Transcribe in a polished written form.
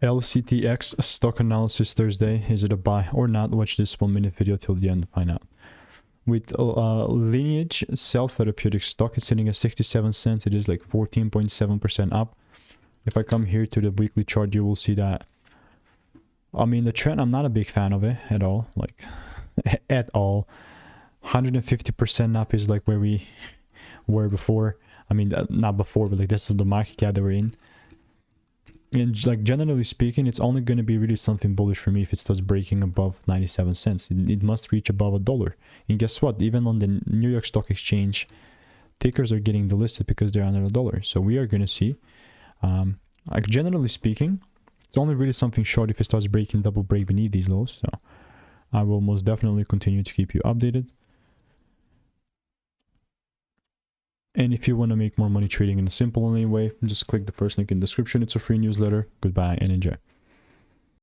LCTX stock analysis Thursday. Is it a buy or not? Watch this 1 minute video till the end to find out. With Lineage Cell Therapeutics stock is sitting at 67 cents. It is like 14.7% up. If I come here to the weekly chart, you will see that. I mean, the trend, I'm not a big fan of it at all. Like, at all. 150% up is like where we were before. I mean, not before, but like this is the market cap that we're in. And like generally speaking, it's only going to be really something bullish for me if it starts breaking above 97 cents. It must reach above $1. And guess what? Even on the New York Stock Exchange, tickers are getting delisted because they're under $1. So we are going to see, like generally speaking, it's only really something short if it starts breaking double break beneath these lows. So I will most definitely continue to keep you updated. And if you want to make more money trading in a simple only way, just click the first link in the description. It's a free newsletter. Goodbye and enjoy.